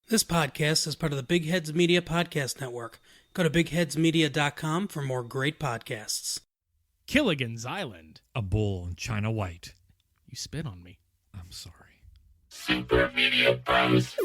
This podcast is part of the Big Heads Media Podcast Network. Go to bigheadsmedia.com for more great podcasts. Killigan's Island. A bull in China White. You spit on me. I'm sorry. Super Media Bros.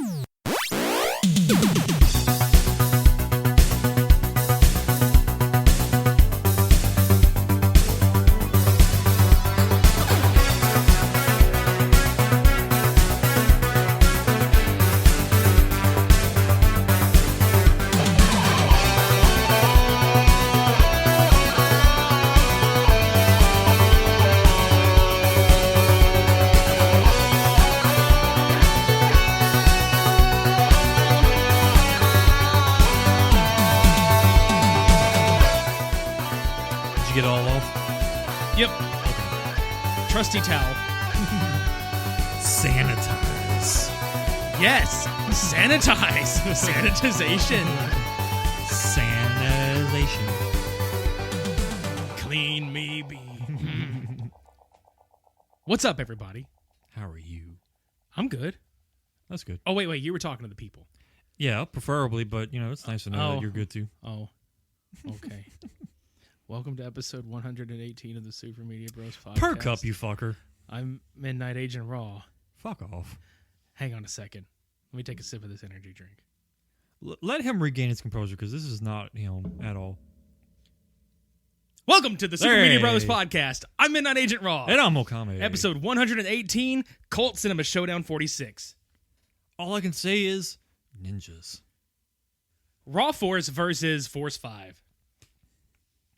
Get it all off? Yep. Trusty towel. Sanitize. Yes. Sanitize. Sanitization. Sanitization. Clean me be. What's up, everybody? How are you? I'm good. That's good. Oh, wait. You were talking to the people. Yeah, preferably, but, it's nice to know Oh. that you're good too. Oh. Okay. Welcome to episode 118 of the Super Media Bros podcast. Perk up, you fucker. I'm Midnight Agent Raw. Fuck off. Hang on a second. Let me take a sip of this energy drink. Let him regain his composure, because this is not, at all. Welcome to the Super Media Hey. Bros podcast. I'm Midnight Agent Raw. And I'm Okame. Episode 118, Cult Cinema Showdown 46. All I can say is ninjas. Raw Force versus Force 5.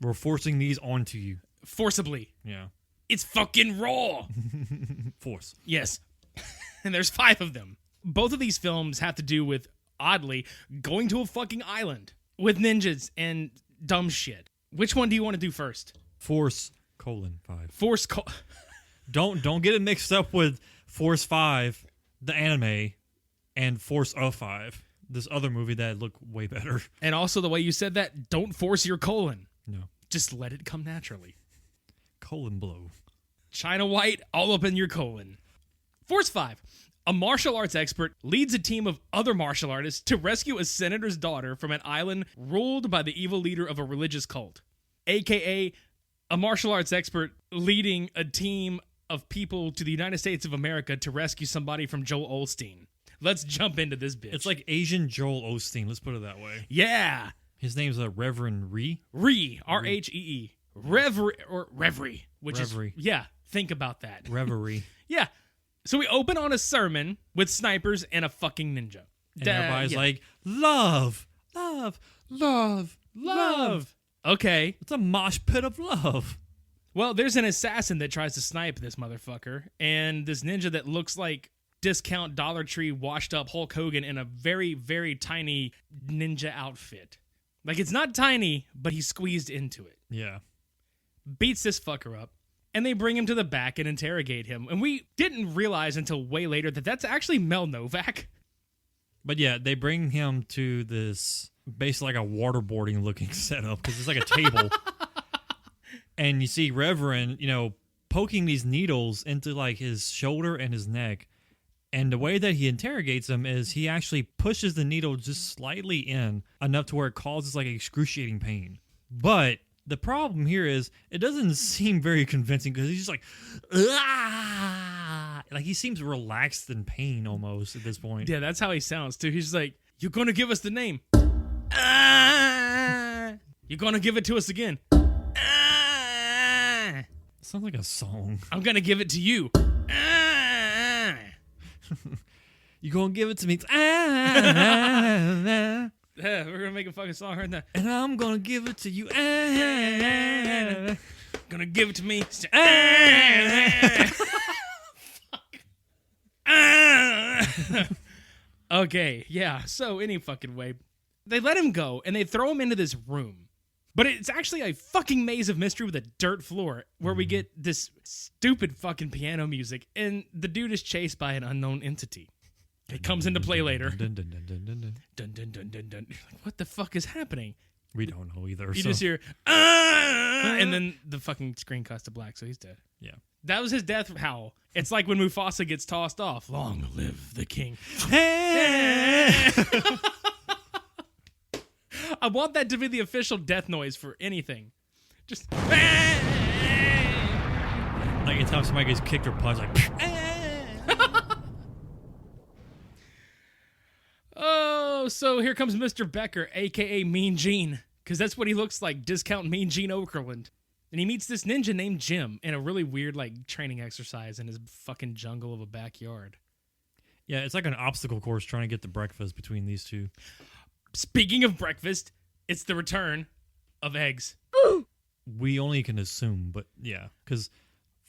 We're forcing these onto you. Forcibly. Yeah. It's fucking raw. Force. Yes. And there's 5 of them. Both of these films have to do with, oddly, going to a fucking island with ninjas and dumb shit. Which one do you want to do first? Force, 5. Force... Don't get it mixed up with Force 5, the anime, and Force of 5, this other movie that looked way better. And also the way you said that, don't force your colon. No. Just let it come naturally. Colon blow. China White all up in your colon. Force 5. A martial arts expert leads a team of other martial artists to rescue a senator's daughter from an island ruled by the evil leader of a religious cult. AKA, a martial arts expert leading a team of people to the United States of America to rescue somebody from Joel Osteen. Let's jump into this bitch. It's like Asian Joel Osteen, let's put it that way. Yeah. His name's Reverend Rhee. Rhee, R-H-E-E. Reverie, which Reverie. is, yeah, think about that. Reverie. Yeah. So we open on a sermon with snipers and a fucking ninja. And everybody's like, love, love, love, love. Okay. It's a mosh pit of love. Well, there's an assassin that tries to snipe this motherfucker, and this ninja that looks like discount Dollar Tree washed up Hulk Hogan in a very, very tiny ninja outfit. Like, it's not tiny, but he's squeezed into it. Yeah. Beats this fucker up, and they bring him to the back and interrogate him. And we didn't realize until way later that that's actually Mel Novak. But yeah, they bring him to this basically like a waterboarding looking setup because it's like a table. And you see Reverend, poking these needles into like his shoulder and his neck. And the way that he interrogates him is he actually pushes the needle just slightly in enough to where it causes like excruciating pain. But the problem here is it doesn't seem very convincing because he's just like, ah! Like he seems relaxed in pain almost at this point. Yeah, that's how he sounds too. He's like, "You're going to give us the name. Ah! You're going to give it to us again. Ah! Sounds like a song. I'm going to give it to you. Ah! You gonna give it to me? Ah, Yeah, we're going to make a fucking song right now. and I'm gonna give it to you. Gonna give it to me. Okay, yeah. So any fucking way, they let him go and they throw him into this room, but it's actually a fucking maze of mystery with a dirt floor where we get this stupid fucking piano music, and the dude is chased by an unknown entity. It comes into play later. Dun, dun, dun, dun, dun, dun. Dun dun dun dun dun. You're like, what the fuck is happening? We don't know either. You so. just hear, ah! And then the fucking screen cuts to black, so he's dead. Yeah. That was his death howl. It's like when Mufasa gets tossed off. Long live the king. I want that to be the official death noise for anything. Just Like anytime somebody gets kicked or punched, like. oh, so here comes Mr. Becker, aka Mean Gene, because that's what he looks like. Discount Mean Gene Okerlund, and he meets this ninja named Jim in a really weird like training exercise in his fucking jungle of a backyard. Yeah, it's like an obstacle course trying to get the breakfast between these two. Speaking of breakfast, it's the return of eggs. We only can assume, but yeah, because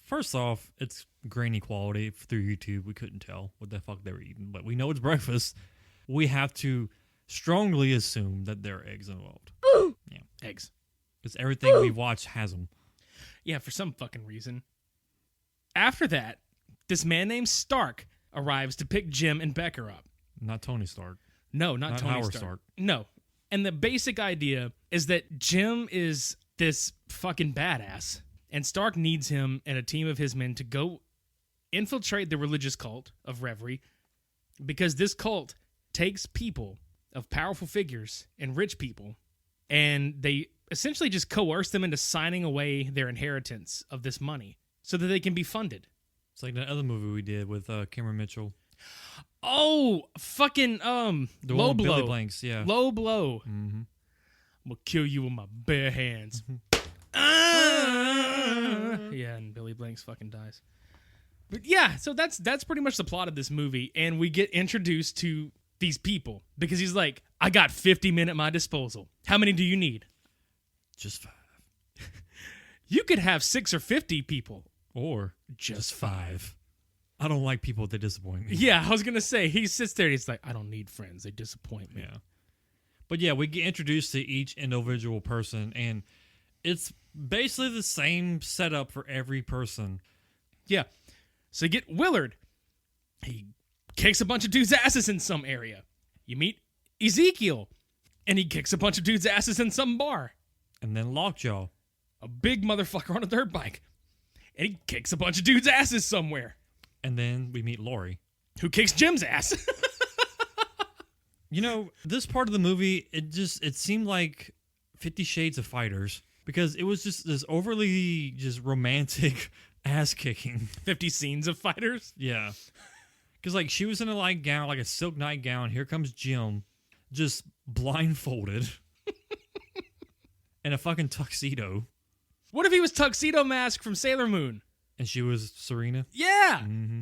first off, it's grainy quality through YouTube. We couldn't tell what the fuck they were eating, but we know it's breakfast. We have to strongly assume that there are eggs involved. Yeah, Eggs. because everything we watch has them. Yeah, for some fucking reason. After that, this man named Stark arrives to pick Jim and Becker up. Not Tony Stark. No, not Tony Howard Stark. Stark. No. And the basic idea is that Jim is this fucking badass, and Stark needs him and a team of his men to go infiltrate the religious cult of Reverie, because this cult takes people of powerful figures and rich people, and they essentially just coerce them into signing away their inheritance of this money so that they can be funded. It's like that other movie we did with Cameron Mitchell. Oh, fucking The one Low with Billy Blow. Blanks, yeah. Low Blow. Mm-hmm. I'm gonna kill you with my bare hands. Yeah, and Billy Blanks fucking dies. But yeah, so that's pretty much the plot of this movie, and we get introduced to these people because he's like, I got 50 men at my disposal. How many do you need? Just 5. You could have 6 or 50 people. Or Just 5. I don't like people that disappoint me. Yeah, I was gonna say, he sits there and he's like, I don't need friends. They disappoint me. Yeah. But yeah, we get introduced to each individual person, and it's basically the same setup for every person. Yeah. So you get Willard. He kicks a bunch of dudes' asses in some area. You meet Ezekiel, and he kicks a bunch of dudes' asses in some bar. And then Lockjaw. A big motherfucker on a dirt bike. And he kicks a bunch of dudes' asses somewhere. And then we meet Lori. Who kicks Jim's ass? You know, this part of the movie, it seemed like 50 Shades of Fighters, because it was just this overly just romantic ass kicking. 50 scenes of fighters? Yeah. Because like she was in a light gown, like a silk nightgown. Here comes Jim, just blindfolded. In a fucking tuxedo. What if he was Tuxedo Mask from Sailor Moon? And she was Serena. Yeah! Mm-hmm.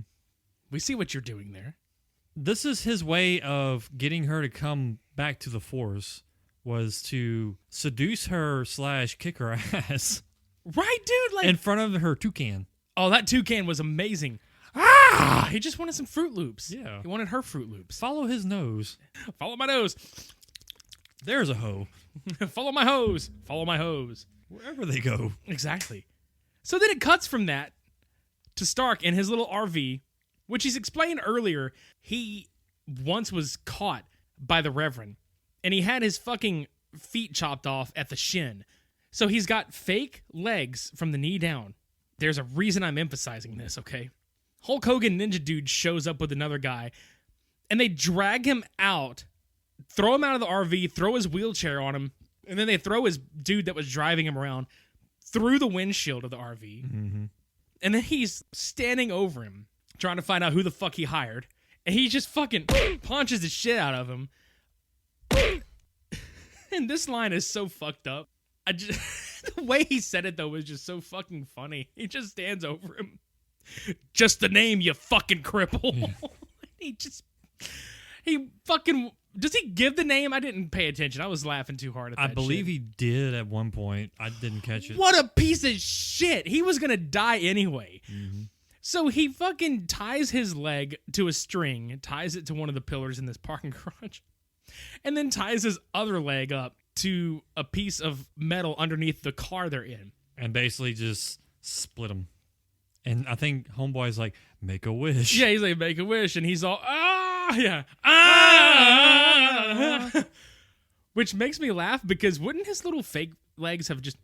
We see what you're doing there. This is his way of getting her to come back to the Force, was to seduce her / kick her ass Right, dude? Like, in front of her toucan. oh, that toucan was amazing. Ah! He just wanted some Fruit Loops. Yeah. He wanted her Fruit Loops. Follow his nose. Follow my nose. There's a hoe. Follow my hose. Follow my hose. Wherever they go. Exactly. So then it cuts from that to Stark in his little RV, which he's explained earlier. He once was caught by the Reverend, and he had his fucking feet chopped off at the shin. So he's got fake legs from the knee down. There's a reason I'm emphasizing this, okay? Hulk Hogan Ninja Dude shows up with another guy, and they drag him out, throw him out of the RV, throw his wheelchair on him, and then they throw his dude that was driving him around through the windshield of the RV. Mm-hmm. And then he's standing over him, trying to find out who the fuck he hired. And he just fucking punches the shit out of him. And this line is so fucked up. The way he said it, though, was just so fucking funny. He just stands over him. Just the name, you fucking cripple. Yeah. He fucking... Does he give the name? I didn't pay attention. I was laughing too hard at that I believe shit. he did at one point. I didn't catch it. What a piece of shit. He was going to die anyway. Mm-hmm. So he fucking ties his leg to a string, ties it to one of the pillars in this parking garage, and then ties his other leg up to a piece of metal underneath the car they're in. And basically just split them. And I think Homeboy's like, make a wish. Yeah, he's like, make a wish, and he's all, yeah. Which makes me laugh because wouldn't his little fake legs have just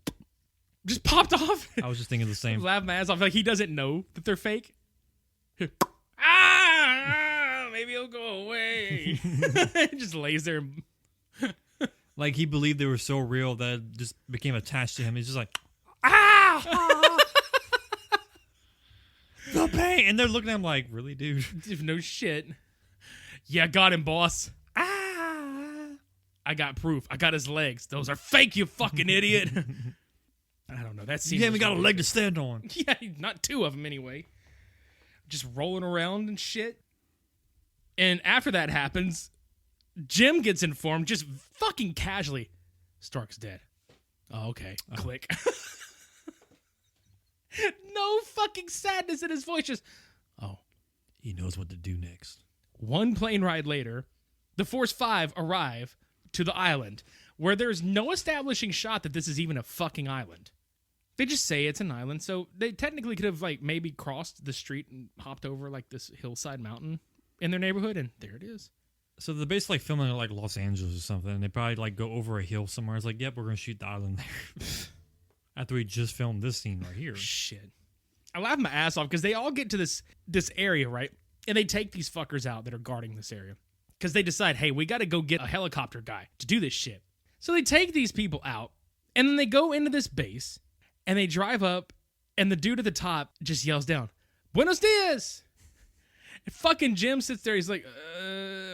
popped off? I was just thinking the same. Laugh my ass off. Like he doesn't know that they're fake. maybe he'll go away. Just lays there. Like he believed they were so real that it just became attached to him. He's just like, ah, the pain. And they're looking at him like, really, dude? No shit. Yeah, got him, boss. Ah, I got proof. I got his legs. Those are fake, you fucking idiot. I don't know. That scene. You haven't got a really leg to stand on. Yeah, not two of them anyway. Just rolling around and shit. And after that happens, Jim gets informed just fucking casually. Stark's dead. Oh, okay. Click. No fucking sadness in his voice. Just, oh. He knows what to do next. One plane ride later, the Force 5 arrive to the island, where there's no establishing shot that this is even a fucking island. They just say it's an island, so they technically could have like maybe crossed the street and hopped over like this hillside mountain in their neighborhood, and there it is. So they're basically like filming in like Los Angeles or something. And they probably like go over a hill somewhere. It's like, yep, we're gonna shoot the island there. After we just filmed this scene right here. Shit. I laugh my ass off because they all get to this area, right? And they take these fuckers out that are guarding this area. Because they decide, hey, we got to go get a helicopter guy to do this shit. So they take these people out, and then they go into this base, and they drive up, and the dude at the top just yells down, Buenos dias! And fucking Jim sits there, he's like,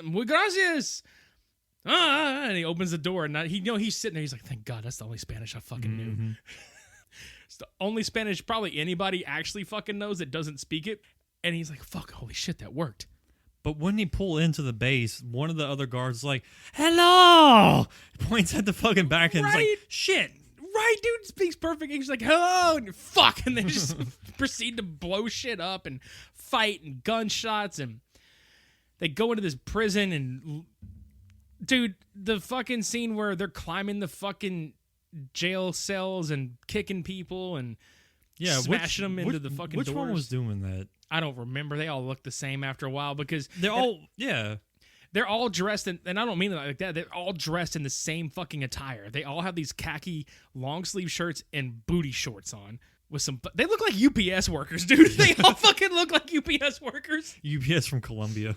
muy gracias! And he opens the door, and he's sitting there, he's like, thank God, that's the only Spanish I fucking knew. It's the only Spanish probably anybody actually fucking knows that doesn't speak it. And he's like, fuck, holy shit, that worked. But when he pull into the base, one of the other guards is like, hello! Points at the fucking back and is like, shit! Right, dude speaks perfect English, like, hello! And fuck! And they just proceed to blow shit up and fight and gunshots. And they go into this prison and... Dude, the fucking scene where they're climbing the fucking jail cells and kicking people and smashing them into the fucking doors. Which one was doing that? I don't remember. They all look the same after a while because they're all dressed in, and I don't mean it like that. They're all dressed in the same fucking attire. They all have these khaki long sleeve shirts and booty shorts on with some. They look like UPS workers, dude. They all fucking look like UPS workers. UPS from Colombia.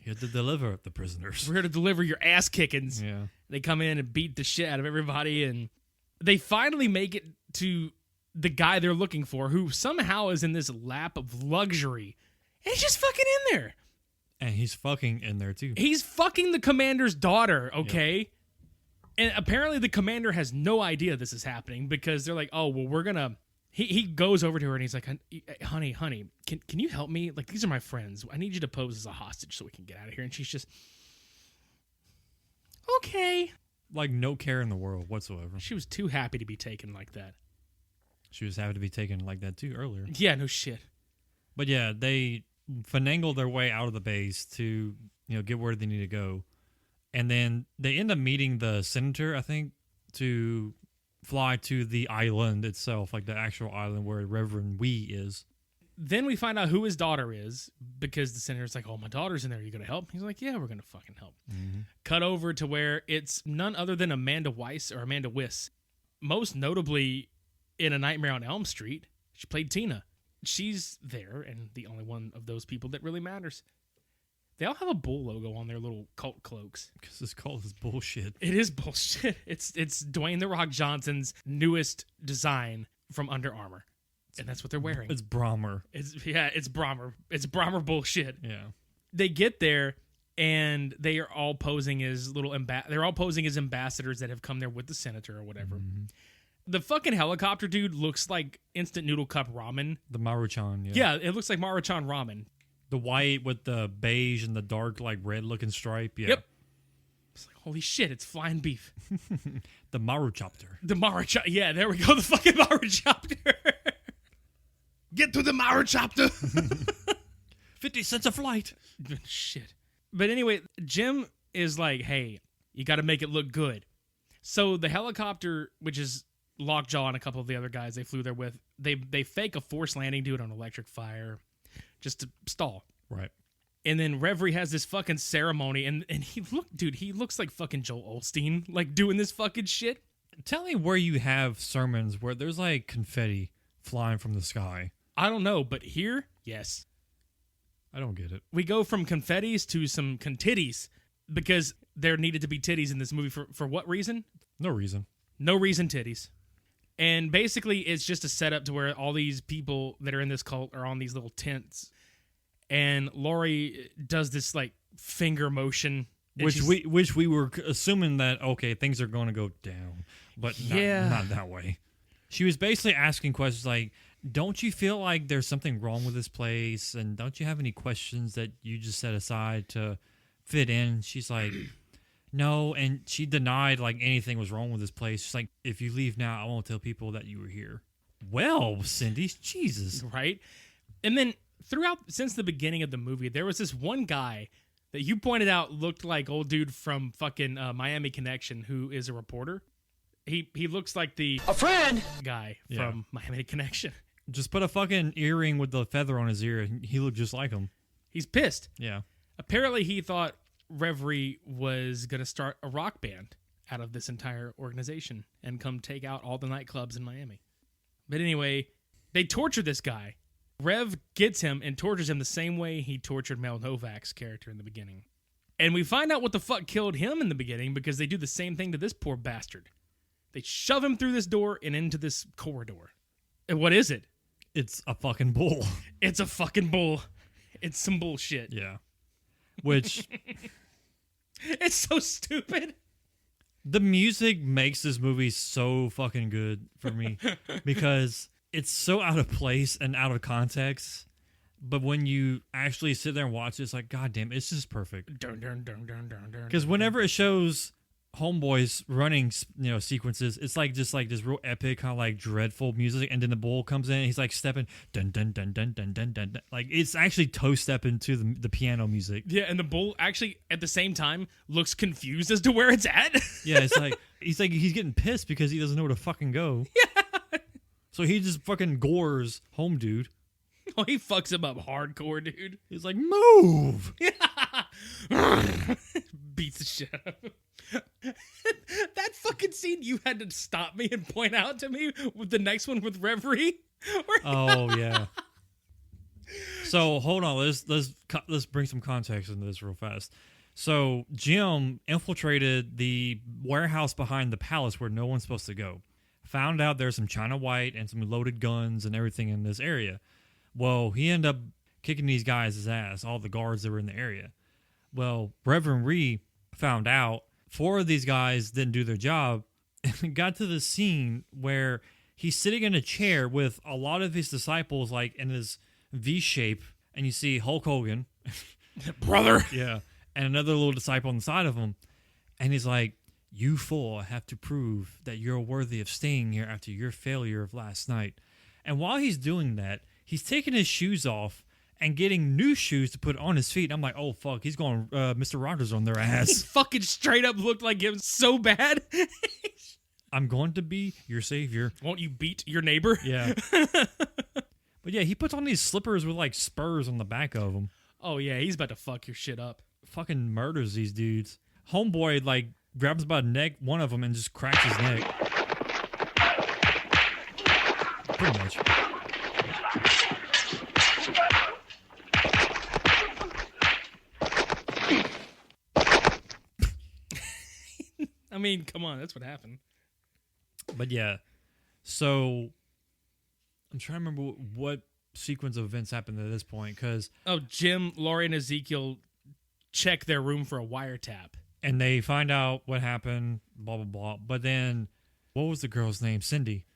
Here to deliver the prisoners. We're here to deliver your ass kickings. Yeah. They come in and beat the shit out of everybody, and they finally make it to the guy they're looking for, who somehow is in this lap of luxury. And he's just fucking in there. And he's fucking in there, too. He's fucking the commander's daughter, okay? Yep. And apparently the commander has no idea this is happening because they're like, oh, well, we're going to... He goes over to her and he's like, honey, can you help me? Like, these are my friends. I need you to pose as a hostage so we can get out of here. And she's just, okay. Like, no care in the world whatsoever. She was too happy to be taken like that. She was happy to be taken like that, too, earlier. Yeah, no shit. But yeah, they finagle their way out of the base to, get where they need to go. And then they end up meeting the senator, I think, to... fly to the island itself, like the actual island where Reverend Wee is. Then we find out who his daughter is because the senator's like, oh, my daughter's in there. Are you going to help? He's like, yeah, we're going to fucking help. Mm-hmm. Cut over to where it's none other than Amanda Wyss. Most notably in A Nightmare on Elm Street, she played Tina. She's there and the only one of those people that really matters. They all have a bull logo on their little cult cloaks. Because this cult is bullshit. It is bullshit. It's Dwayne The Rock Johnson's newest design from Under Armour. And that's what they're wearing. It's Brahmer. It's Brahmer. It's Brahmer bullshit. Yeah. They get there and they are all posing as they're all posing as ambassadors that have come there with the senator or whatever. Mm-hmm. The fucking helicopter dude looks like instant noodle cup ramen. The Maruchan, yeah. Yeah, it looks like Maruchan ramen. The white with the beige and the dark, like, red-looking stripe. Yeah. Yep. It's like, holy shit, it's flying beef. The Maruchopter. The Maruchopter. Yeah, there we go. The fucking Maruchopter. Get to the Maruchopter. 50 cents a flight. Shit. But anyway, Jim is like, hey, you got to make it look good. So the helicopter, which is Lockjaw and a couple of the other guys they flew there with, they fake a forced landing, do it on electric fire. Just to stall. Right. And then Reverie has this fucking ceremony, and he looks like fucking Joel Osteen, like doing this fucking shit. Tell me where you have sermons where there's like confetti flying from the sky. I don't know, but here, yes. I don't get it. We go from confettis to some titties because there needed to be titties in this movie for what reason? No reason. No reason titties. And basically, it's just a setup to where all these people that are in this cult are on these little tents. And Laurie does this, like, finger motion. Which we were assuming that, okay, things are going to go down. But not that way. She was basically asking questions like, don't you feel like there's something wrong with this place? And don't you have any questions that you just set aside to fit in? She's like, no. And she denied like anything was wrong with this place. She's like, if you leave now, I won't tell people that you were here. Well, Cindy, Jesus. Right? And then since the beginning of the movie, there was this one guy that you pointed out looked like old dude from fucking Miami Connection, who is a reporter. He looks like a friend guy from Miami Connection. Just put a fucking earring with the feather on his ear, and he looked just like him. He's pissed. Yeah. Apparently, he thought Reverie was going to start a rock band out of this entire organization and come take out all the nightclubs in Miami. But anyway, they torture this guy. Rev gets him and tortures him the same way he tortured Mel Novak's character in the beginning. And we find out what the fuck killed him in the beginning because they do the same thing to this poor bastard. They shove him through this door and into this corridor. And what is it? It's a fucking bull. It's a fucking bull. It's some bullshit. Yeah. Which... It's so stupid. The music makes this movie so fucking good for me because it's so out of place and out of context. But when you actually sit there and watch it, it's like, God damn, it's just perfect. Because whenever it shows Homeboy's running, sequences, it's like just like this real epic, kind of like dreadful music, and then the bull comes in and he's like stepping dun dun dun dun dun dun dun, dun. Like it's actually toe stepping to the piano music. Yeah, and the bull actually at the same time looks confused as to where it's at. Yeah, it's like he's getting pissed because he doesn't know where to fucking go. Yeah. So he just fucking gores Home Dude. Oh, he fucks him up hardcore, dude. He's like, move! Beats the shit out of him. That fucking scene you had to stop me and point out to me with the next one with Reverie. Oh, yeah. So, hold on. Let's bring some context into this real fast. So, Jim infiltrated the warehouse behind the palace where no one's supposed to go. Found out there's some China White and some loaded guns and everything in this area. Well, he ended up kicking these guys' ass, all the guards that were in the area. Well, Reverend Ree found out 4 of these guys didn't do their job and got to the scene where he's sitting in a chair with a lot of his disciples like in his V shape, and you see Hulk Hogan, brother, yeah, and another little disciple on the side of him, and he's like, you 4 have to prove that you're worthy of staying here after your failure of last night. And while he's doing that, he's taking his shoes off and getting new shoes to put on his feet. I'm like, oh, fuck, he's going Mr. Rogers on their ass. He fucking straight up looked like him so bad. I'm going to be your savior. Won't you beat your neighbor? Yeah. But yeah, he puts on these slippers with like spurs on the back of them. Oh, yeah, he's about to fuck your shit up. Fucking murders these dudes. Homeboy, like, grabs by the neck, one of them, and just cracks his neck. Pretty much. I mean, come on, that's what happened. But yeah, so I'm trying to remember what sequence of events happened at this point, because Jim, Laurie, and Ezekiel check their room for a wiretap. And they find out what happened, blah, blah, blah. But then, what was the girl's name? Cindy.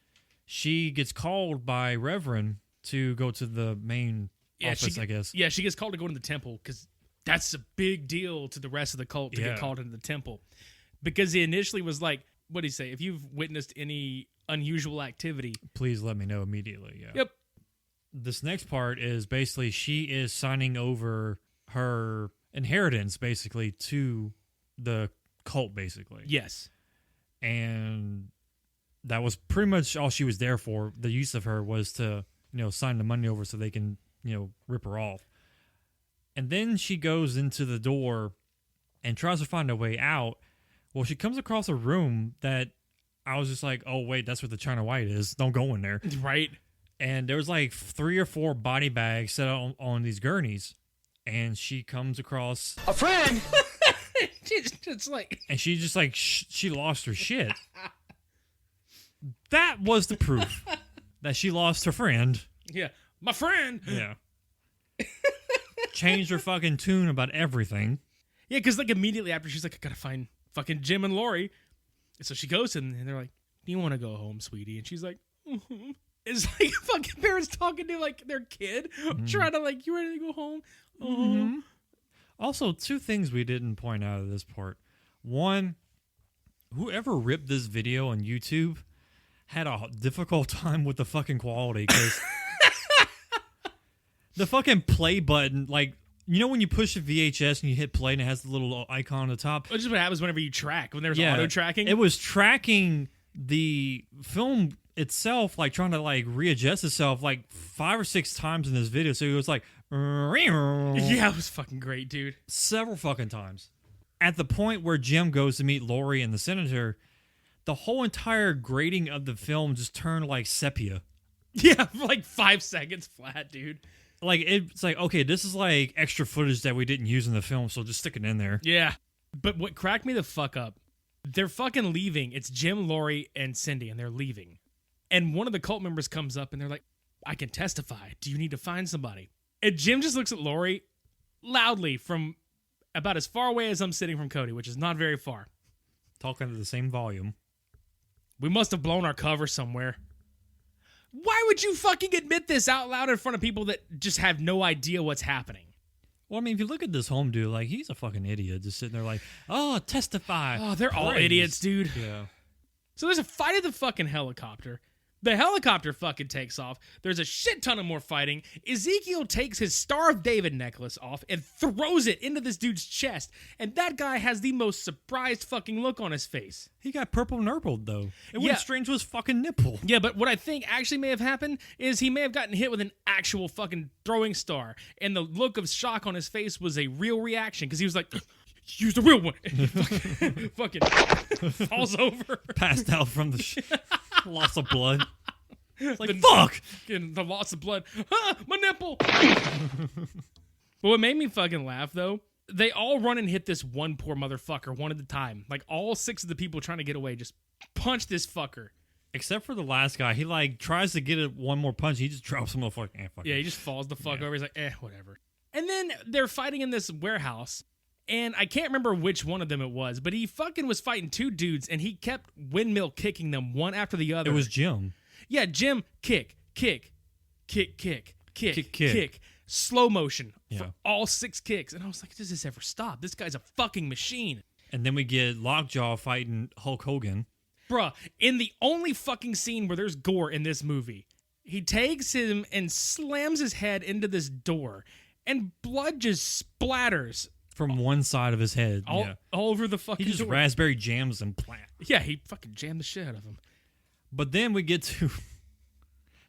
She gets called by Reverend to go to the main office, I guess. Yeah, she gets called to go to the temple, because that's a big deal to the rest of the cult to get called into the temple. Because he initially was like, what did he say? If you've witnessed any unusual activity, please let me know immediately. Yeah. Yep. This next part is basically she is signing over her inheritance, basically, to the cult, basically. Yes. And that was pretty much all she was there for. The use of her was to, sign the money over so they can, rip her off. And then she goes into the door and tries to find a way out. Well, she comes across a room that I was just like, oh, wait, that's where the China White is. Don't go in there. Right. And there was like 3 or 4 body bags set on these gurneys. and she comes across A friend? It's like, and she just like she lost her shit. That was the proof that she lost her friend. yeah, my friend. Yeah. Changed her fucking tune about everything. Yeah, because like immediately after, she's like, I gotta find fucking Jim and Lori. And so she goes in, and they're like, do you want to go home, sweetie? And she's like, mm-hmm. It's like fucking parents talking to like their kid, trying to like, you ready to go home? Mm-hmm. Also, two things we didn't point out of this part. One, whoever ripped this video on YouTube had a difficult time with the fucking quality, because the fucking play button, like, you know when you push a VHS and you hit play and it has the little icon on the top? Which is what happens whenever you track, when there's auto tracking. It was tracking the film itself, like trying to like readjust itself like 5 or 6 times in this video. So it was like, yeah, it was fucking great, dude. several fucking times. At the point where Jim goes to meet Lori and the senator, the whole entire grading of the film just turned like sepia. Yeah, for like 5 seconds flat, dude. Like, it's like, okay, this is like extra footage that we didn't use in the film, so just stick it in there. Yeah. But what cracked me the fuck up, they're fucking leaving. It's Jim, Lori, and Cindy, and they're leaving. And one of the cult members comes up, and they're like, I can testify. Do you need to find somebody? And Jim just looks at Lori loudly from about as far away as I'm sitting from Cody, which is not very far. Talking to the same volume. We must have blown our cover somewhere. Why would you fucking admit this out loud in front of people that just have no idea what's happening? Well, I mean, if you look at this home dude, like, he's a fucking idiot, just sitting there like, oh, testify. Oh, they're all Praise. idiots, dude. Yeah. So there's a fight at the fucking helicopter. The helicopter fucking takes off. There's a shit ton of more fighting. Ezekiel takes his Star of David necklace off and throws it into this dude's chest. And that guy has the most surprised fucking look on his face. He got purple nurpled, though. It Yeah. went straight to his fucking nipple. Yeah, but what I think actually may have happened is he may have gotten hit with an actual fucking throwing star. And the look of shock on his face was a real reaction because he was like, use the real one. And he fucking falls over. Passed out from the loss of blood. It's like, The- fuck! Getting the loss of blood. Ah, my nipple. But what made me fucking laugh, though, they all run and hit this one poor motherfucker one at a time. Like, all 6 of the people trying to get away just punch this fucker. Except for the last guy. He, like, tries to get it one more punch. He just drops him the fucking fuck. Yeah, he just falls the fuck over. He's like, whatever. And then they're fighting in this warehouse. And I can't remember which one of them it was, but he fucking was fighting 2 dudes, and he kept windmill kicking them one after the other. It was Jim. Yeah, Jim, kick, kick, kick, kick, kick, Kick, kick, kick. slow motion Yeah. for all 6 kicks. And I was like, does this ever stop? This guy's a fucking machine. And then we get Lockjaw fighting Hulk Hogan. Bruh, in the only fucking scene where there's gore in this movie, he takes him and slams his head into this door, and blood just splatters From one side of his head. all over the He fucking just door. raspberry jams and plant. Yeah, he fucking jammed the shit out of him. But then we get to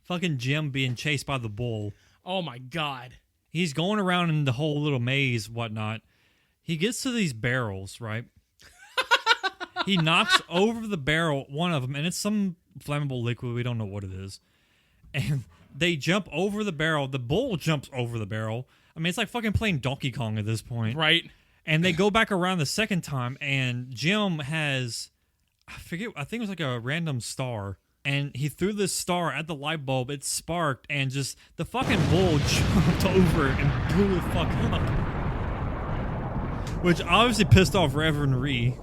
fucking Jim being chased by the bull. Oh my god. He's going around in the whole little maze, whatnot. He gets to these barrels, right? He knocks over the barrel, one of them, and it's some flammable liquid. We don't know what it is. And they jump over the barrel. The bull jumps over the barrel. I mean, it's like fucking playing Donkey Kong at this point. Right? And they go back around the second time, and Jim has, I think it was like a random star. And he threw this star at the light bulb. It sparked, and just the fucking bull jumped over it and blew the fuck up. Which obviously pissed off Reverend Ree.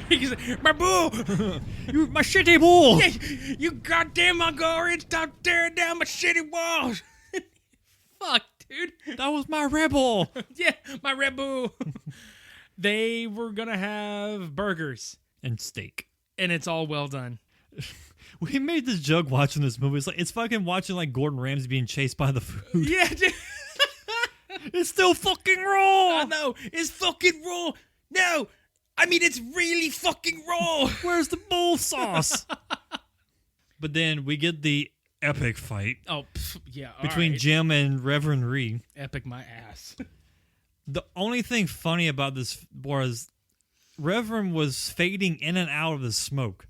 He's like, my bull! You, my shitty bull! You goddamn Mongolian, stop tearing down my shitty walls! Fuck, dude. That was my rebel! Yeah, my Red Bull. They were gonna have burgers, And steak. and it's all well done. We made this joke watching this movie. It's fucking watching like Gordon Ramsay being chased by the food. Yeah, dude. It's still fucking raw! I know. It's fucking raw. No, I mean, it's really fucking raw. Where's the bull sauce? But then we get the epic fight Oh, yeah. all between right. Jim and Reverend Ree. Epic my ass. The only thing funny about this was Reverend was fading in and out of the smoke.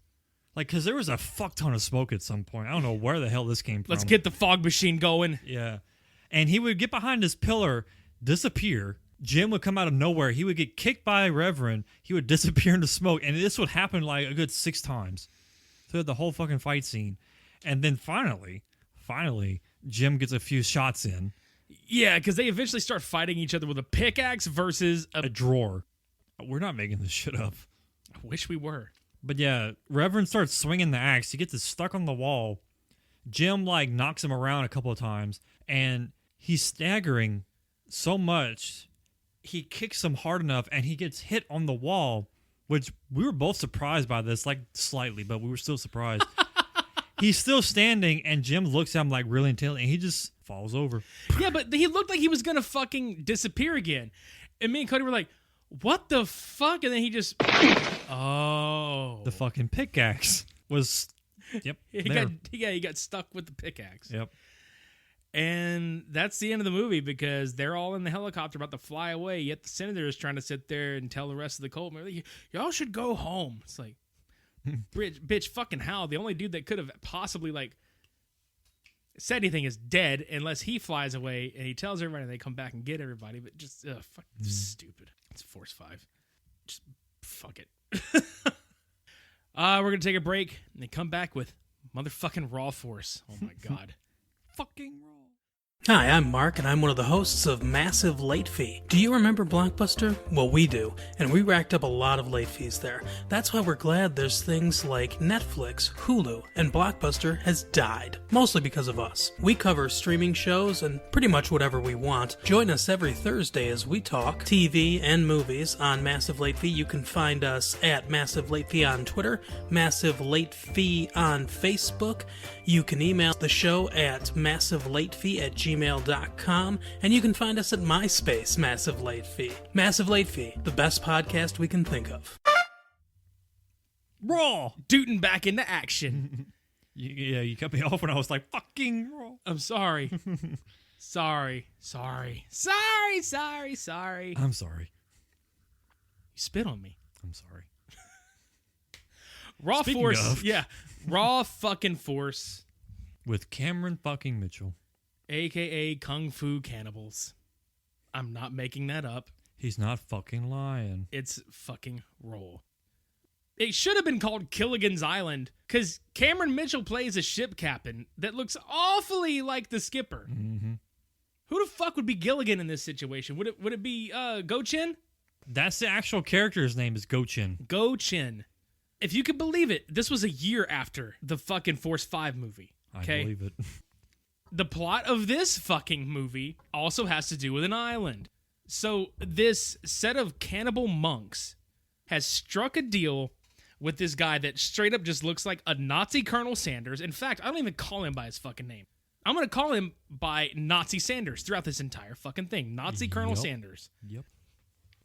Like, because there was a fuck ton of smoke at some point. I don't know where the hell this came from. Let's get the fog machine going. Yeah. And he would get behind his pillar, disappear. Jim would come out of nowhere. He would get kicked by Reverend. He would disappear into smoke. And this would happen like a good 6 times throughout the whole fucking fight scene. And then finally, Jim gets a few shots in. Yeah, because they eventually start fighting each other with a pickaxe versus A drawer. We're not making this shit up. I wish we were. But yeah, Reverend starts swinging the axe. He gets it stuck on the wall. Jim, like, knocks him around a couple of times. And he's staggering so much. He kicks him hard enough, and he gets hit on the wall, which we were both surprised by this, like, slightly, but we were still surprised. He's still standing, and Jim looks at him, like, really intently, and he just falls over. Yeah, but he looked like he was going to fucking disappear again. And me and Cody were like, what the fuck? And then he just... Oh. The fucking pickaxe was... Yep, he got stuck with the pickaxe. Yep. And that's the end of the movie because they're all in the helicopter about to fly away, yet the senator is trying to sit there and tell the rest of the cult members, y'all should go home. It's like, bitch, fucking how? The only dude that could have possibly, like, said anything is dead unless he flies away and he tells everybody and they come back and get everybody. But just, stupid. It's Force 5. Just fuck it. We're going to take a break and then come back with motherfucking Raw Force. Oh, my God. Fucking raw. Hi, I'm Mark, and I'm one of the hosts of Massive Late Fee. Do you remember Blockbuster? Well, we do, and we racked up a lot of late fees there. That's why we're glad there's things like Netflix, Hulu, and Blockbuster has died, mostly because of us. We cover streaming shows and pretty much whatever we want. Join us every Thursday as we talk TV and movies on Massive Late Fee. You can find us at Massive Late Fee on Twitter, Massive Late Fee on Facebook. You can email the show at massivelatefee@gmail.com, and you can find us at MySpace, Massive Late Fee. Massive Late Fee, the best podcast we can think of. Raw! Dootin' back into action. You cut me off when I was like, fucking raw. I'm sorry. Sorry. I'm sorry. You spit on me. I'm sorry. Raw Speaking Force. of. Yeah. Raw fucking Force. With Cameron fucking Mitchell. AKA Kung Fu Cannibals. I'm not making that up. He's not fucking lying. It's fucking Raw. It should have been called Killigan's Island because Cameron Mitchell plays a ship captain that looks awfully like the skipper. Mm-hmm. Who the fuck would be Gilligan in this situation? Would it be Go-Chin? That's the actual character's name is Go-Chin. Go-Chin. If you could believe it, this was a year after the fucking Force 5 movie. Okay? I believe it. The plot of this fucking movie also has to do with an island. So this set of cannibal monks has struck a deal with this guy that straight up just looks like a Nazi Colonel Sanders. In fact, I don't even call him by his fucking name. I'm going to call him by Nazi Sanders throughout this entire fucking thing. Nazi Colonel Sanders. Yep.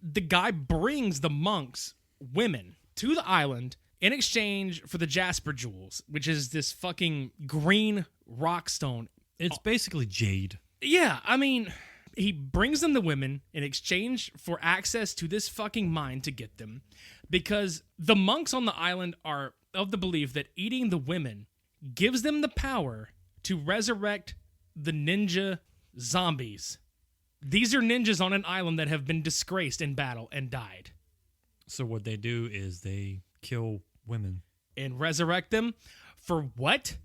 The guy brings the monks, women, to the island in exchange for the Jasper Jewels, which is this fucking green rock stone. It's basically jade. Yeah, I mean, he brings them the women in exchange for access to this fucking mine to get them, because the monks on the island are of the belief that eating the women gives them the power to resurrect the ninja zombies. These are ninjas on an island that have been disgraced in battle and died. So what they do is they kill women. And resurrect them? For what?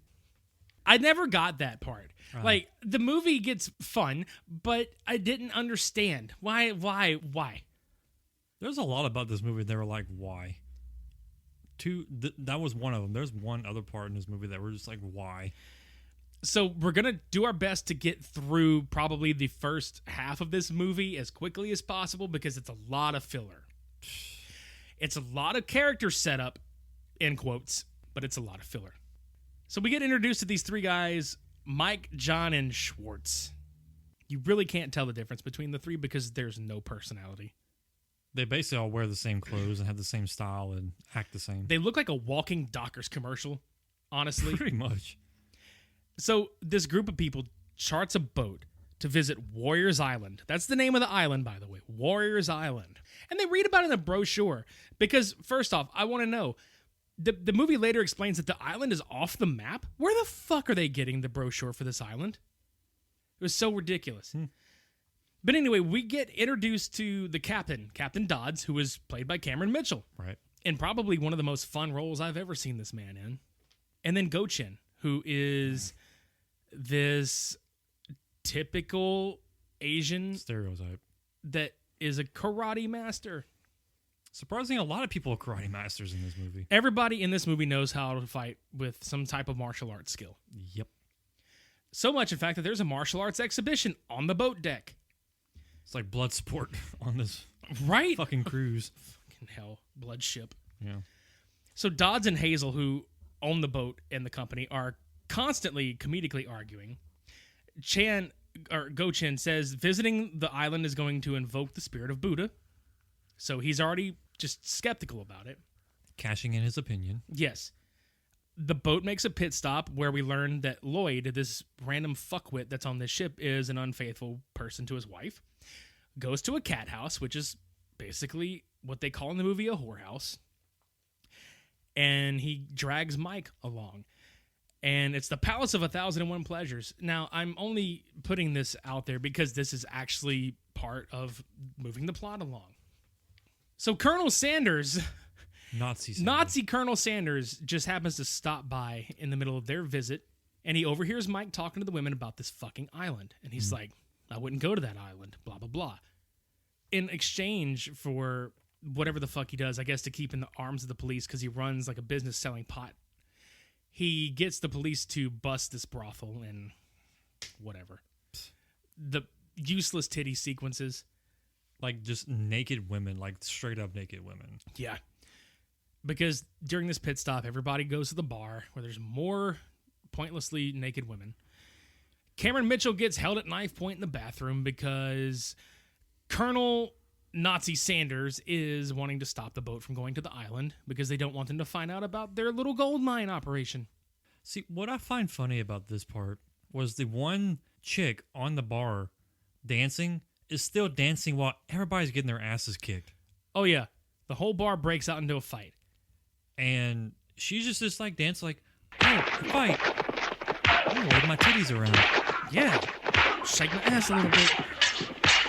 I never got that part. Like, the movie gets fun, but I didn't understand. Why? There's a lot about this movie that were like, why? That was one of them. There's one other part in this movie that we're just like, why? So we're going to do our best to get through probably the first half of this movie as quickly as possible because it's a lot of filler. It's a lot of character setup, in quotes, but it's a lot of filler. So we get introduced to these three guys, Mike, John, and Schwartz. You really can't tell the difference between the three because there's no personality. They basically all wear the same clothes and have the same style and act the same. They look like a walking Dockers commercial, honestly. Pretty much. So this group of people charts a boat to visit Warriors Island. That's the name of the island, by the way. Warriors Island. And they read about it in a brochure because, first off, I want to know, the movie later explains that the island is off the map. Where the fuck are they getting the brochure for this island? It was so ridiculous. But anyway, we get introduced to the captain, Captain Dodds, who was played by Cameron Mitchell. Right. In probably one of the most fun roles I've ever seen this man in. And then Go-Chin, who is this typical Asian Stereotype. that is a karate master. Surprisingly, a lot of people are karate masters in this movie. Everybody in this movie knows how to fight with some type of martial arts skill. Yep. So much, in fact, that there's a martial arts exhibition on the boat deck. It's like blood sport on this Right? fucking cruise. Fucking hell. Blood ship. Yeah. So Dodds and Hazel, who own the boat and the company, are constantly comedically arguing. Go-Chin says visiting the island is going to invoke the spirit of Buddha. So he's already just skeptical about it. Cashing in his opinion. Yes. The boat makes a pit stop where we learn that Lloyd, this random fuckwit that's on this ship, is an unfaithful person to his wife. Goes to a cat house, which is basically what they call in the movie a whorehouse. And he drags Mike along. And it's the Palace of 1,001 Pleasures. Now, I'm only putting this out there because this is actually part of moving the plot along. So Colonel Sanders... Nazi Colonel Sanders just happens to stop by in the middle of their visit, and he overhears Mike talking to the women about this fucking island. And he's like, I wouldn't go to that island, blah, blah, blah. In exchange for whatever the fuck he does, I guess to keep in the arms of the police because he runs like a business selling pot, he gets the police to bust this brothel and whatever. The useless titty sequences. Like just naked women, like straight up naked women. Yeah. Because during this pit stop, everybody goes to the bar where there's more pointlessly naked women. Cameron Mitchell gets held at knife point in the bathroom because Colonel Nazi Sanders is wanting to stop the boat from going to the island because they don't want them to find out about their little gold mine operation. See, what I find funny about this part was the one chick on the bar dancing is still dancing while everybody's getting their asses kicked. Oh, yeah. The whole bar breaks out into a fight. And she's just like dancing like, oh, fight. I'm gonna wave my titties around. Yeah. Shake my ass a little bit.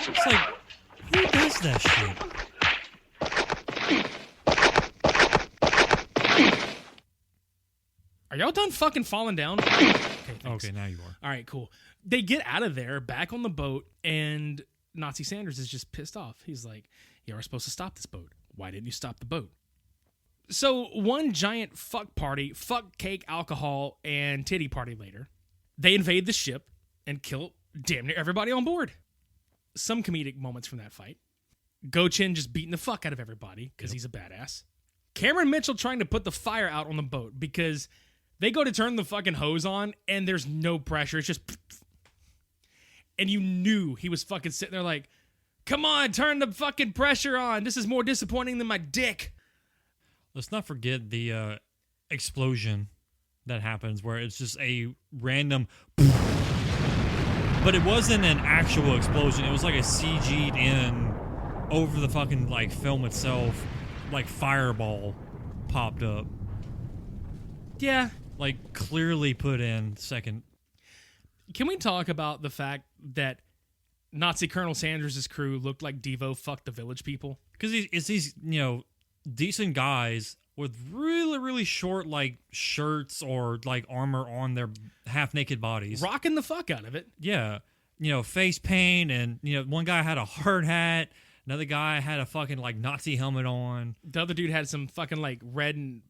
It's like, who does that shit? Are y'all done fucking falling down? Okay, thanks. Okay, now you are. All right, cool. They get out of there, back on the boat, and Nazi Sanders is just pissed off. He's like, you were supposed to stop this boat. Why didn't you stop the boat? So one giant fuck party, fuck cake, alcohol, and titty party later, they invade the ship and kill damn near everybody on board. Some comedic moments from that fight. Go-Chin just beating the fuck out of everybody because he's a badass. Cameron Mitchell trying to put the fire out on the boat because they go to turn the fucking hose on and there's no pressure. It's just... And you knew he was fucking sitting there like, come on, turn the fucking pressure on. This is more disappointing than my dick. Let's not forget the explosion that happens where it's just a random... But it wasn't an actual explosion. It was like a CG'd in over the fucking like film itself, like fireball popped up. Yeah. Like clearly put in second. Can we talk about the fact that Nazi Colonel Sanders' crew looked like Devo fucked the village people? Because it's these, decent guys with really, really short, like, shirts or, like, armor on their half-naked bodies. Rocking the fuck out of it. Yeah. Face paint, and, one guy had a hard hat. Another guy had a fucking, like, Nazi helmet on. The other dude had some fucking, like, red and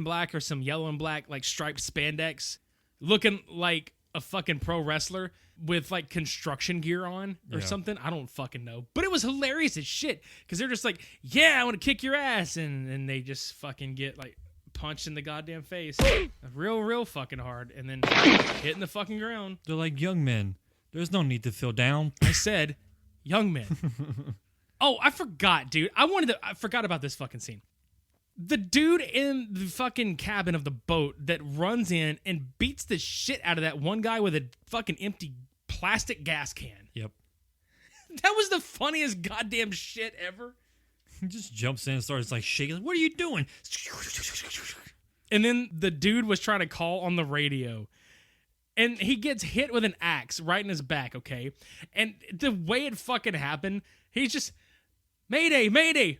black or some yellow and black, like, striped spandex. Looking like a fucking pro wrestler with like construction gear on or something. I don't fucking know. But it was hilarious as shit because they're just like, yeah, I want to kick your ass. And they just fucking get like punched in the goddamn face. real fucking hard. And then hitting the fucking ground. They're like, young men, there's no need to feel down. I said, young men. Oh, I forgot, dude. I forgot about this fucking scene. The dude in the fucking cabin of the boat that runs in and beats the shit out of that one guy with a fucking empty plastic gas can. Yep. That was the funniest goddamn shit ever. He just jumps in and starts like shaking. Like, what are you doing? And then the dude was trying to call on the radio And he gets hit with an axe right in his back, okay? And the way it fucking happened, he's just, Mayday, Mayday,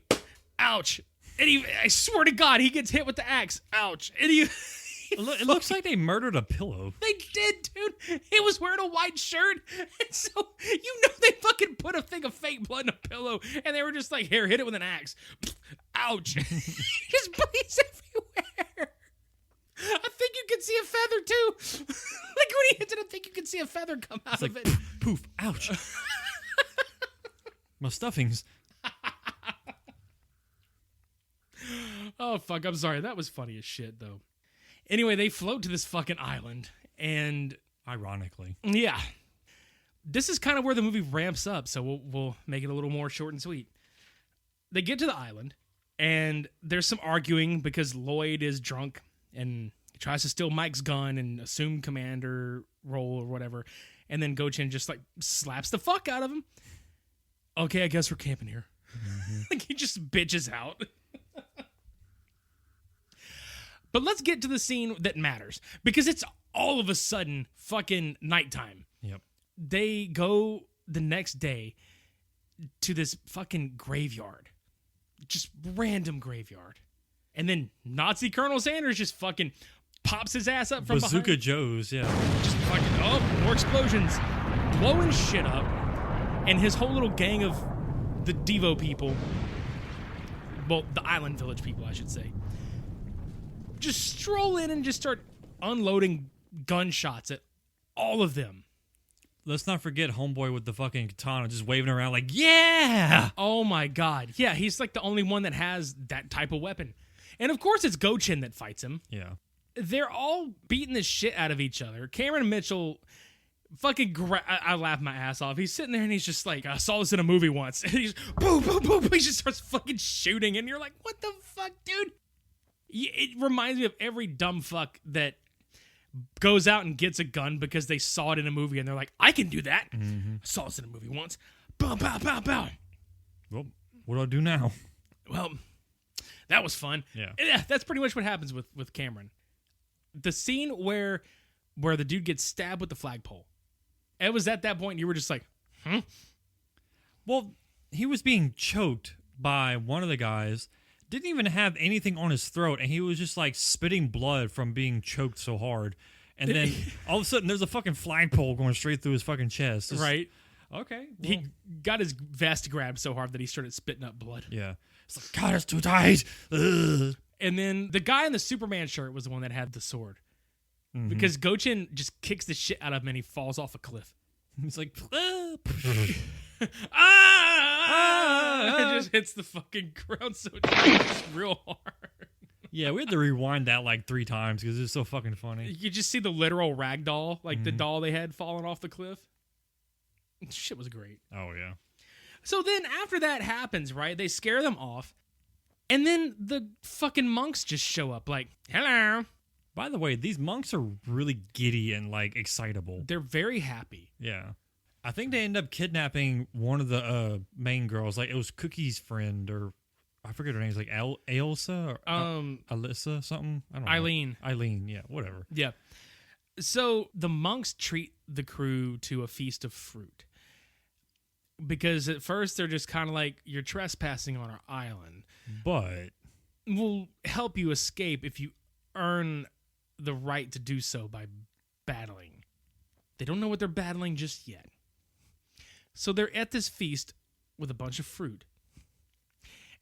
ouch. And I swear to God, he gets hit with the axe, ouch. And It looks like they murdered a pillow. They did, dude. He was wearing a white shirt. And so, they fucking put a thing of fake blood in a pillow. And they were just like, here, hit it with an axe. Ouch. Just bleeds everywhere. I think you can see a feather, too. Like, when he hits it, I think you can see a feather come out of it. Poof, ouch. My stuffings. Oh, fuck. I'm sorry. That was funny as shit, though. Anyway, they float to this fucking island. And Ironically. yeah. This is kind of where the movie ramps up, so we'll make it a little more short and sweet. They get to the island, and there's some arguing because Lloyd is drunk, and he tries to steal Mike's gun and assume commander role or whatever, and then Go-Chin just, like, slaps the fuck out of him. Okay, I guess we're camping here. Like, he just bitches out. But let's get to the scene that matters, because it's all of a sudden fucking nighttime. Yep. They go the next day to this fucking graveyard. Just random graveyard. And then Nazi Colonel Sanders just fucking pops his ass up from Bazooka behind. Joe's, yeah. Just fucking, oh, more explosions. Blowing shit up. And his whole little gang of the Devo people, well, the Island Village people, I should say, just stroll in and just start unloading gunshots at all of them. Let's not forget Homeboy with the fucking katana just waving around like, yeah! Oh my God. Yeah, he's like the only one that has that type of weapon. And of course it's Go-Chin that fights him. Yeah. They're all beating the shit out of each other. Cameron Mitchell fucking I laugh my ass off. He's sitting there and he's just like, I saw this in a movie once. And he's boom, boom, boom. He just starts fucking shooting. And you're like, what the fuck, dude? It reminds me of every dumb fuck that goes out and gets a gun because they saw it in a movie and they're like, I can do that. I saw this in a movie once. Bow, bow, bow, bow. Well, what do I do now? Well, that was fun. Yeah. That's pretty much what happens with Cameron. The scene where the dude gets stabbed with the flagpole. It was at that point you were just like, Well, he was being choked by one of the guys. Didn't even have anything on his throat, and he was just like spitting blood from being choked so hard. And then all of a sudden, there's a fucking flagpole going straight through his fucking chest. Right? Okay. Well, He got his vest grabbed so hard that he started spitting up blood. yeah. It's like, God, it's too tight. Ugh. And then the guy in the Superman shirt was the one that had the sword. Because Go-Chin just kicks the shit out of him and he falls off a cliff. He's like, It just hits the fucking ground so just real hard. yeah, we had to rewind that like 3 times because it's so fucking funny. You just see the literal rag doll, like the doll they had falling off the cliff. Shit was great. Oh, yeah. So then after that happens, right, they scare them off. And then the fucking monks just show up like, hello. By the way, these monks are really giddy and like excitable. They're very happy. Yeah. I think they end up kidnapping one of the main girls. Like, it was Cookie's friend, or I forget her name. It's like Ailsa or Alyssa, something. I don't know. Eileen, yeah, whatever. Yeah. So the monks treat the crew to a feast of fruit. Because at first they're just kind of like, you're trespassing on our island. But We'll help you escape if you earn the right to do so by battling. They don't know what they're battling just yet. So they're at this feast with a bunch of fruit.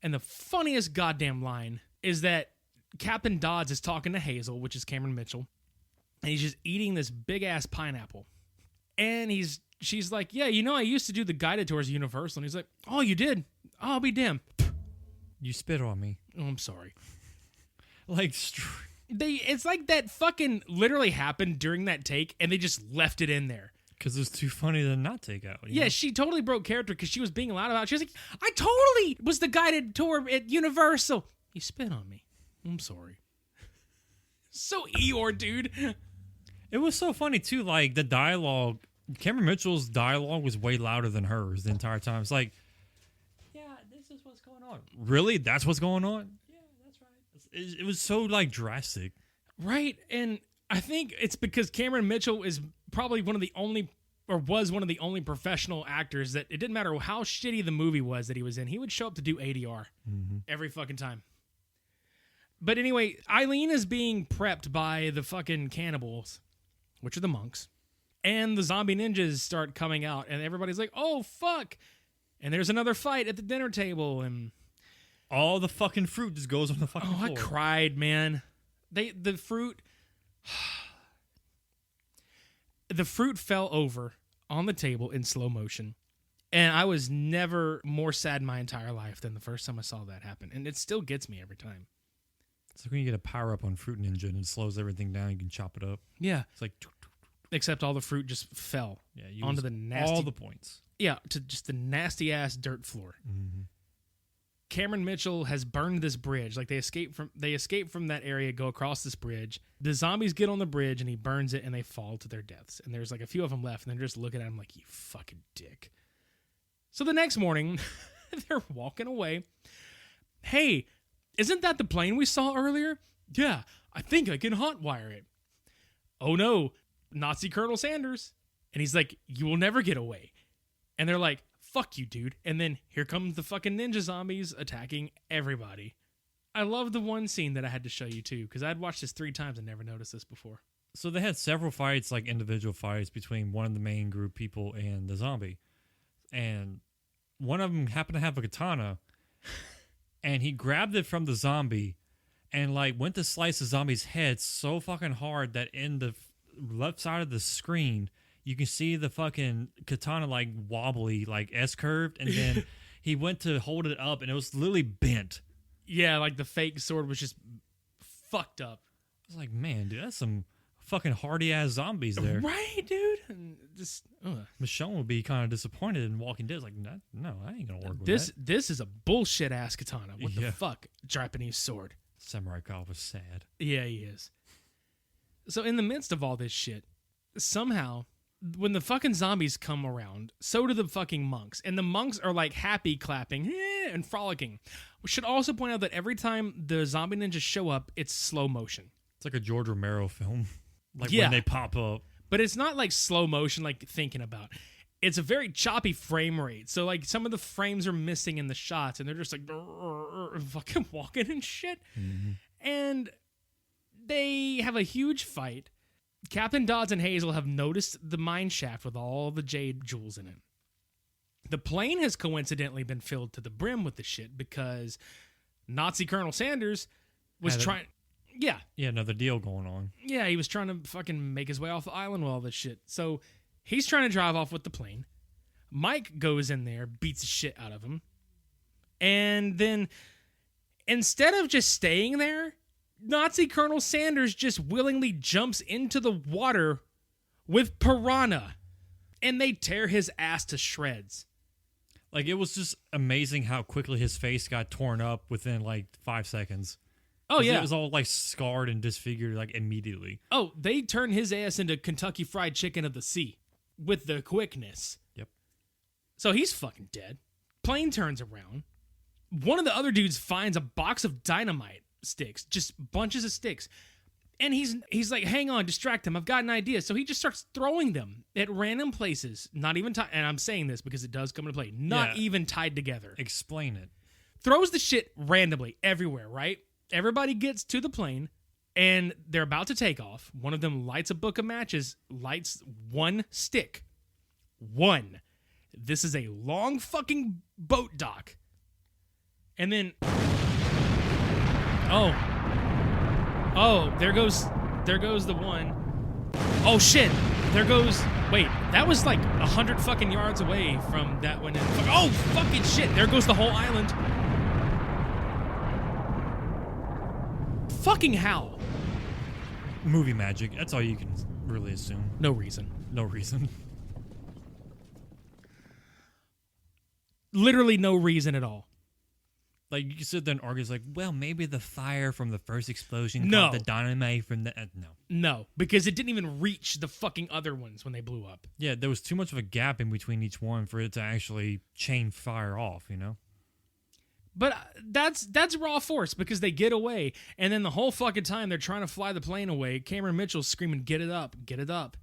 And the funniest goddamn line is that Captain Dodds is talking to Hazel, which is Cameron Mitchell, and he's just eating this big-ass pineapple. And she's like, yeah, I used to do the guided tours at Universal. And he's like, oh, you did? Oh, I'll be damned. you spit on me. Oh, I'm sorry. Like, It's like that fucking literally happened during that take, and they just left it in there. because it was too funny to not take out. Yeah, she totally broke character because she was being loud about it. She was like, I totally was the guided tour at Universal. You spit on me. I'm sorry. So Eeyore, dude. It was so funny, too. Like, the dialogue, Cameron Mitchell's dialogue was way louder than hers the entire time. It's like, yeah, this is what's going on. Really? That's what's going on? Yeah, that's right. It was so, like, drastic. Right? And I think it's because Cameron Mitchell is probably one of the only, or was one of the only professional actors that it didn't matter how shitty the movie was that he was in. He would show up to do ADR every fucking time. But anyway, Eileen is being prepped by the fucking cannibals, which are the monks. And the zombie ninjas start coming out, and everybody's like, oh, fuck. And there's another fight at the dinner table, and all the fucking fruit just goes on the fucking floor. I cried, man. The fruit fell over on the table in slow motion. And I was never more sad in my entire life than the first time I saw that happen. And it still gets me every time. It's like when you get a power up on Fruit Ninja and it slows everything down, you can chop it up. Yeah. It's like... Except all the fruit just fell onto the nasty... all the points. Yeah, to just the nasty-ass dirt floor. Mm-hmm. Cameron Mitchell has burned this bridge. Like, they escape from that area, go across this bridge. The zombies get on the bridge, and he burns it, and they fall to their deaths. And there's, like, a few of them left, and they're just looking at him like, you fucking dick. So the next morning, they're walking away. Hey, isn't that the plane we saw earlier? Yeah, I think I can hotwire it. Oh, no. Nazi Colonel Sanders. And he's like, you will never get away. And they're like, fuck you, dude. And then here comes the fucking ninja zombies attacking everybody. I love the one scene that I had to show you too, because I'd watched this 3 times and never noticed this before. So they had several fights, like individual fights between one of the main group people and the zombie. And one of them happened to have a katana, and he grabbed it from the zombie and like went to slice the zombie's head so fucking hard that in the left side of the screen you can see the fucking katana like wobbly, like S-curved, and then he went to hold it up and it was literally bent. Yeah, like the fake sword was just fucked up. I was like, man, dude, that's some fucking hardy ass zombies there. Right, dude? And just Michonne would be kind of disappointed in Walking Dead. Like, no, I ain't gonna work with that. This is a bullshit ass katana. What the fuck? Japanese sword. Samurai Cop was sad. Yeah, he is. So in the midst of all this shit, somehow, when the fucking zombies come around, so do the fucking monks. And the monks are like happy clapping and frolicking. We should also point out that every time the zombie ninjas show up, it's slow motion. It's like a George Romero film. Like when they pop up. But it's not like slow motion like thinking about. It's a very choppy frame rate. So like some of the frames are missing in the shots and they're just like fucking walking and shit. Mm-hmm. And they have a huge fight. Captain Dodds and Hazel have noticed the mine shaft with all the jade jewels in it. The plane has coincidentally been filled to the brim with the shit because Nazi Colonel Sanders was trying... Yeah. Yeah, another deal going on. Yeah, he was trying to fucking make his way off the island with all this shit. So he's trying to drive off with the plane. Mike goes in there, beats the shit out of him. And then instead of just staying there, Nazi Colonel Sanders just willingly jumps into the water with piranha. And they tear his ass to shreds. Like, it was just amazing how quickly his face got torn up within like 5 seconds. Oh, yeah. It was all like scarred and disfigured like immediately. Oh, they turned his ass into Kentucky Fried Chicken of the sea with the quickness. Yep. So he's fucking dead. Plane turns around. One of the other dudes finds a box of dynamite sticks, just bunches of sticks. And he's like, hang on, distract him. I've got an idea. So he just starts throwing them at random places, not even tied. And I'm saying this because it does come into play. Not even tied together. Explain it. Throws the shit randomly everywhere, right? Everybody gets to the plane, and they're about to take off. One of them lights a book of matches, lights one stick. One. This is a long fucking boat dock. And then... Oh, there goes the one. Oh, shit. There goes... Wait, that was like 100 fucking yards away from that one. Oh, fucking shit. There goes the whole island. Fucking how? Movie magic. That's all you can really assume. No reason. No reason. Literally no reason at all. Like, you can sit there and argue, it's like, well, maybe the fire from the first explosion caught the dynamite from the... no. No, because it didn't even reach the fucking other ones when they blew up. Yeah, there was too much of a gap in between each one for it to actually chain fire off, you know? But that's raw force because they get away, and then the whole fucking time they're trying to fly the plane away, Cameron Mitchell's screaming, "Get it up, get it up."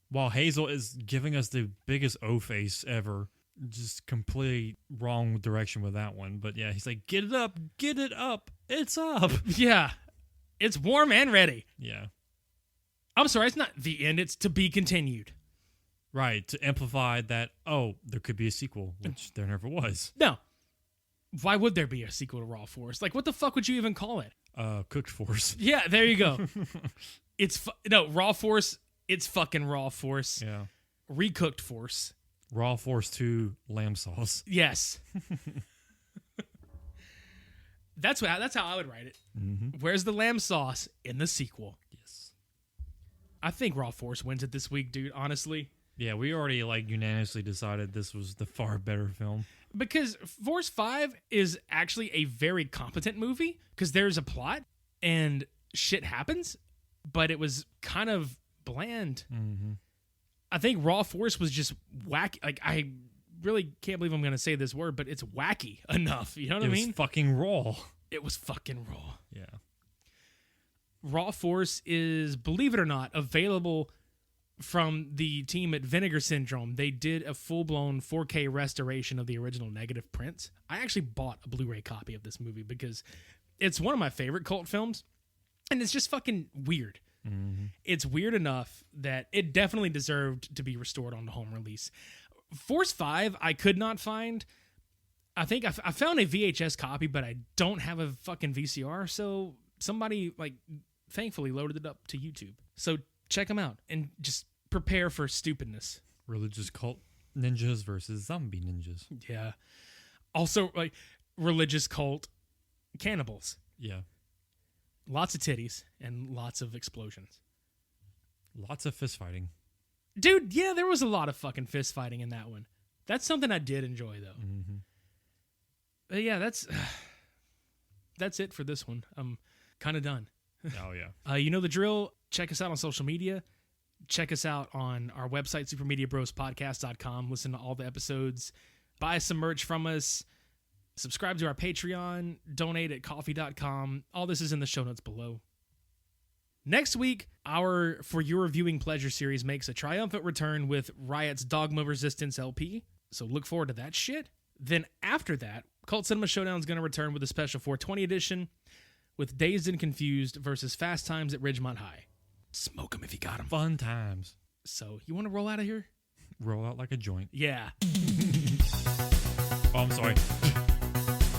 While Hazel is giving us the biggest O-face ever. Just complete wrong direction with that one. But yeah, he's like, get it up, it's up. Yeah, it's warm and ready. Yeah. I'm sorry, it's not the end, it's to be continued. Right, to amplify that, there could be a sequel, which there never was. No. Why would there be a sequel to Raw Force? Like, what the fuck would you even call it? Cooked Force. Yeah, there you go. Raw Force, it's fucking Raw Force. Yeah. Recooked Force. Raw Force 2 lamb sauce. Yes. That's how I would write it. Mm-hmm. Where's the lamb sauce in the sequel? Yes. I think Raw Force wins it this week, dude, honestly. Yeah, we already unanimously decided this was the far better film. Because Force 5 is actually a very competent movie because there's a plot and shit happens, but it was kind of bland. Mm-hmm. I think Raw Force was just wacky. Like, I really can't believe I'm going to say this word, but it's wacky enough. You know what I mean? It was fucking raw. It was fucking raw. Yeah. Raw Force is, believe it or not, available from the team at Vinegar Syndrome. They did a full-blown 4K restoration of the original negative prints. I actually bought a Blu-ray copy of this movie because it's one of my favorite cult films, and it's just fucking weird. Mm-hmm. It's weird enough that it definitely deserved to be restored on the home release. Force 5, I could not find. I think I found a VHS copy, but I don't have a fucking VCR, so somebody, thankfully loaded it up to YouTube. So check them out and just prepare for stupidness. Religious cult ninjas versus zombie ninjas. Yeah. Also, religious cult cannibals. Yeah. Lots of titties and lots of explosions. Lots of fist fighting. Dude, yeah, there was a lot of fucking fist fighting in that one. That's something I did enjoy, though. Mm-hmm. But yeah, that's it for this one. I'm kind of done. Oh, yeah. You know the drill. Check us out on social media. Check us out on our website, supermediabrospodcast.com. Listen to all the episodes. Buy some merch from us. Subscribe to our Patreon. Donate at coffee.com. All this is in the show notes below. Next week, our For Your Viewing Pleasure series makes a triumphant return with Riot's Dogma Resistance LP. So look forward to that shit. Then after that, Cult Cinema Showdown is going to return with a special 420 edition with Dazed and Confused versus Fast Times at Ridgemont High. Smoke them if you got them. Fun times. So, you want to roll out of here? Roll out like a joint. Yeah. Oh, I'm sorry.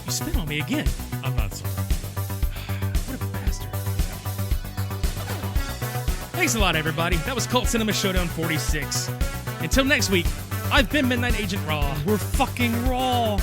You spit on me again. I'm not sorry. What a bastard. Thanks a lot, everybody. That was Cult Cinema Showdown 46. Until next week, I've been Midnight Agent Raw. We're fucking raw.